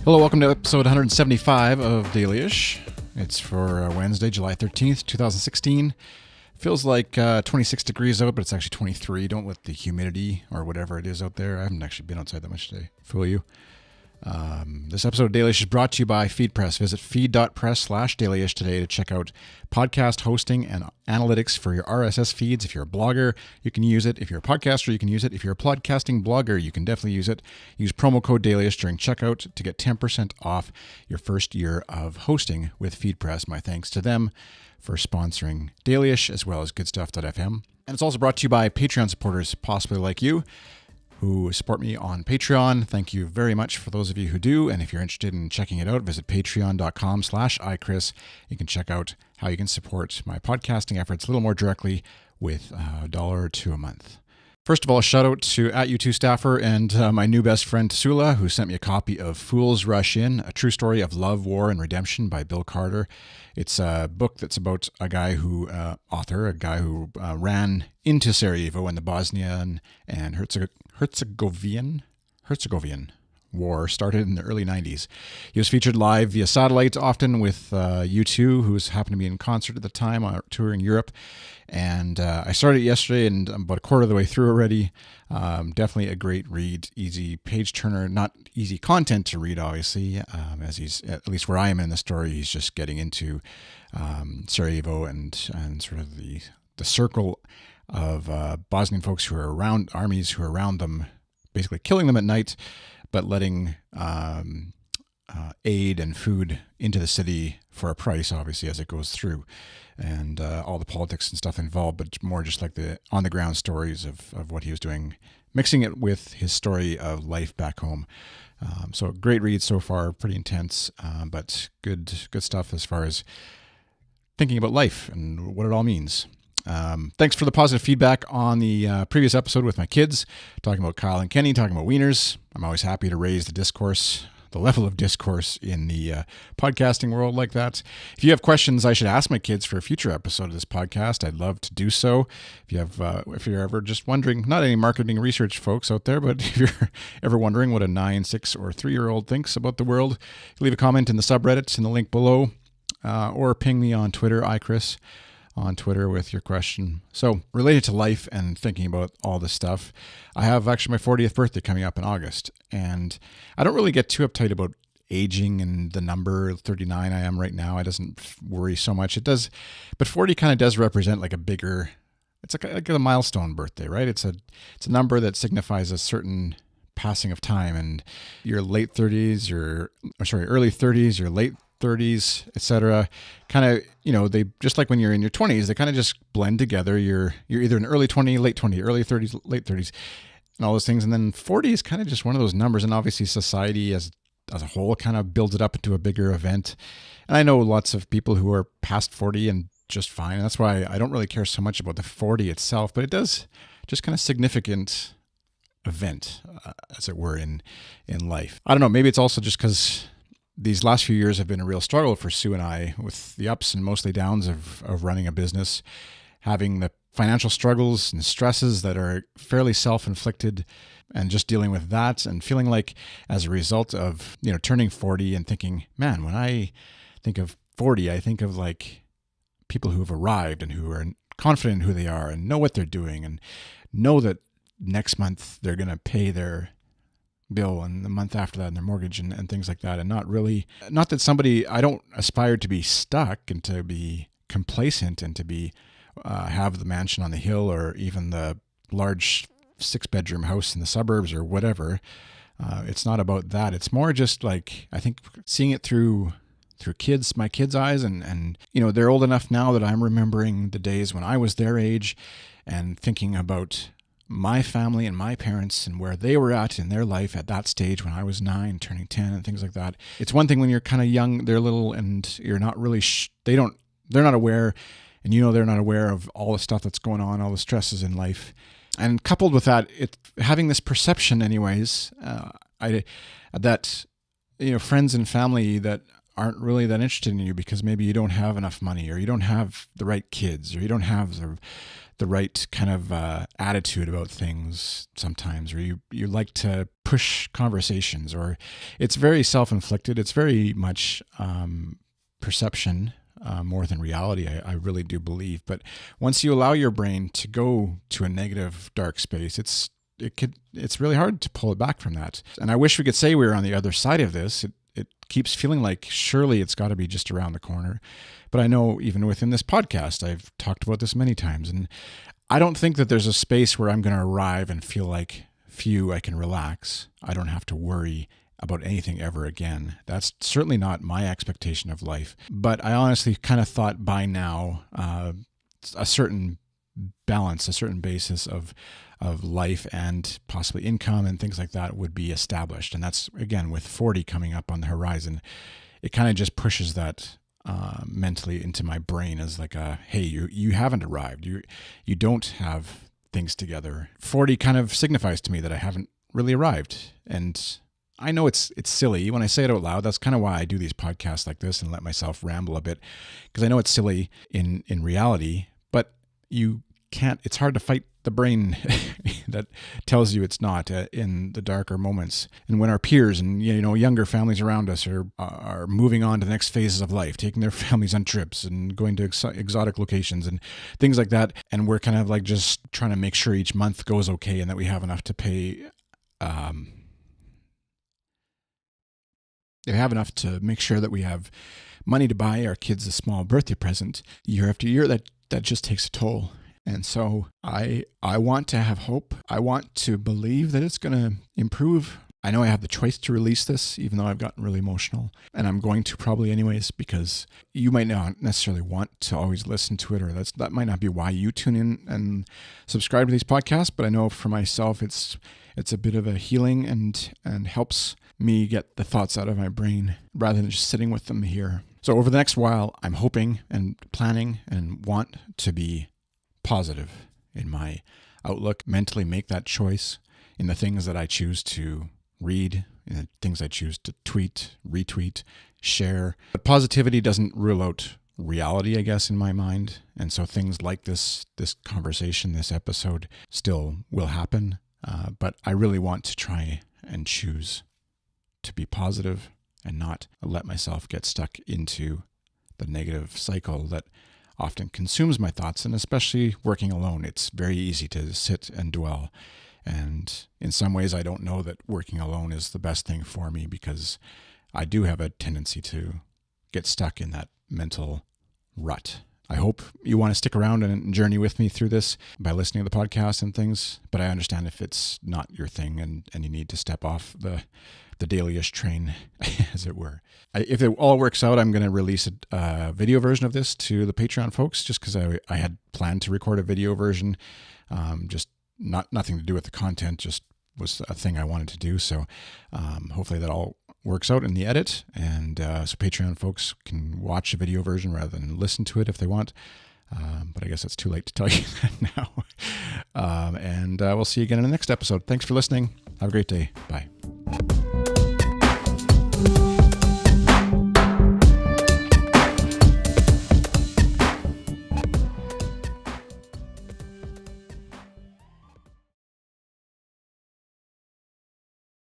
Hello, welcome to episode 175 of Dailyish. It's for Wednesday, July 13th, 2016. Feels like 26 degrees out, but it's actually 23. Don't let the humidity or whatever it is out there. I haven't actually been outside that much today. Fool you. This episode of Dailyish is brought to you by FeedPress. Visit feed.press/Dailyish today to check out podcast hosting and analytics for your RSS feeds. If you're a blogger, you can use it. If you're a podcaster, you can use it. If you're a podcasting blogger, you can definitely use it. Use promo code Dailyish during checkout to get 10% off your first year of hosting with FeedPress. My thanks to them for sponsoring Dailyish as well as goodstuff.fm. And it's also brought to you by Patreon supporters, possibly like you, who support me on Patreon. Thank you very much for those of you who do. And if you're interested in checking it out, visit patreon.com/iChris. You can check out how you can support my podcasting efforts a little more directly with $1 or $2 a month. First of all, a shout out to @U2 staffer and my new best friend Sula, who sent me a copy of Fools Rush In, a true story of love, war, and redemption by Bill Carter. It's a book that's about a guy who, ran into Sarajevo in the Bosnian and Herzegovian War started in the early 90s. He was featured live via satellite, often with U2, who happened to be in concert at the time, touring Europe. And I started it yesterday, and I'm about a quarter of the way through already. Definitely a great read, easy page turner, not easy content to read, obviously, as he's, at least where I am in the story, he's just getting into Sarajevo and sort of the circle of Bosnian folks who are around, armies who are around them, basically killing them at night, but letting aid and food into the city for a price, obviously, as it goes through. And all the politics and stuff involved, but more just like the on-the-ground stories of what he was doing, mixing it with his story of life back home. So great read so far, pretty intense, but good stuff as far as thinking about life and what it all means. Thanks for the positive feedback on the previous episode with my kids, talking about Kyle and Kenny, talking about wieners. I'm always happy to raise the level of discourse in the podcasting world like that. If you have questions I should ask my kids for a future episode of this podcast, I'd love to do so. If you're ever just wondering, not any marketing research folks out there, but if you're ever wondering what a 9, 6, or 3-year-old thinks about the world, leave a comment in the subreddit in the link below, or ping me on Twitter, iChris, on Twitter with your question. So related to life and thinking about all this stuff, I have actually my 40th birthday coming up in August, and I don't really get too uptight about aging and the number 39 I am right now. It doesn't worry so much. It does, but 40 kind of does represent like a bigger, it's like a milestone birthday, right? It's a number that signifies a certain passing of time, and your early 30s, your late 30s, etc. kind of, they just like when you're in your 20s, they kind of just blend together. You're either an early 20, late 20, early 30s, late 30s, and all those things. And then 40 is kind of just one of those numbers. And obviously society as a whole kind of builds it up into a bigger event. And I know lots of people who are past 40 and just fine. And that's why I don't really care so much about the 40 itself, but it does just kind of significant event, as it were, in life. I don't know. Maybe it's also just because these last few years have been a real struggle for Sue and I, with the ups and mostly downs of running a business, having the financial struggles and stresses that are fairly self-inflicted, and just dealing with that and feeling like as a result of, turning 40 and thinking, man, when I think of 40, I think of like people who have arrived and who are confident in who they are and know what they're doing and know that next month they're going to pay their bill and the month after that and their mortgage and things like that. And not that I don't aspire to be stuck and to be complacent and to be have the mansion on the hill or even the large 6-bedroom house in the suburbs or whatever. It's not about that. It's more just like, I think, seeing it through my kids' eyes, and they're old enough now that I'm remembering the days when I was their age and thinking about my family and my parents and where they were at in their life at that stage when I was 9, turning 10 and things like that. It's one thing when you're kind of young, they're little, and you're not really, they're not aware, and they're not aware of all the stuff that's going on, all the stresses in life. And coupled with that, having this perception anyways, that, friends and family that aren't really that interested in you because maybe you don't have enough money, or you don't have the right kids, or you don't have the right kind of attitude about things sometimes, or you like to push conversations, or it's very self-inflicted. It's very much perception more than reality, I really do believe. But once you allow your brain to go to a negative, dark space, it's really hard to pull it back from that. And I wish we could say we were on the other side of this. It keeps feeling like surely it's got to be just around the corner. But I know even within this podcast, I've talked about this many times, and I don't think that there's a space where I'm going to arrive and feel like, phew, I can relax. I don't have to worry about anything ever again. That's certainly not my expectation of life. But I honestly kind of thought by now a certain balance, a certain basis of life and possibly income and things like that would be established. And that's, again, with 40 coming up on the horizon, it kind of just pushes that mentally into my brain as like hey, you haven't arrived. You don't have things together. 40 kind of signifies to me that I haven't really arrived. And I know it's silly when I say it out loud. That's kind of why I do these podcasts like this and let myself ramble a bit, because I know it's silly in reality, but you can't, it's hard to fight the brain that tells you it's not in the darker moments. And when our peers and younger families around us are moving on to the next phases of life, taking their families on trips and going to exotic locations and things like that, and we're kind of like just trying to make sure each month goes okay and that we have enough to pay. They have enough to make sure that we have money to buy our kids a small birthday present year after year. That just takes a toll. And so I want to have hope. I want to believe that it's going to improve. I know I have the choice to release this, even though I've gotten really emotional. And I'm going to probably anyways, because you might not necessarily want to always listen to it, or that might not be why you tune in and subscribe to these podcasts. But I know for myself, it's a bit of a healing and helps me get the thoughts out of my brain rather than just sitting with them here. So over the next while, I'm hoping and planning and want to be positive in my outlook, mentally make that choice in the things that I choose to read, in the things I choose to tweet, retweet, share. But positivity doesn't rule out reality, I guess, in my mind. And so things like this conversation, this episode still will happen. But I really want to try and choose to be positive and not let myself get stuck into the negative cycle that often consumes my thoughts. And especially working alone, it's very easy to sit and dwell. And in some ways, I don't know that working alone is the best thing for me, because I do have a tendency to get stuck in that mental rut. I hope you want to stick around and journey with me through this by listening to the podcast and things, but I understand if it's not your thing and you need to step off the daily-ish train, as it were. If it all works out, I'm going to release a video version of this to the Patreon folks, just because I had planned to record a video version, just nothing to do with the content, just was a thing I wanted to do. So hopefully that all works out in the edit, and so Patreon folks can watch a video version rather than listen to it if they want. But I guess it's too late to tell you that now. And we'll see you again in the next episode. Thanks for listening. Have a great day. Bye.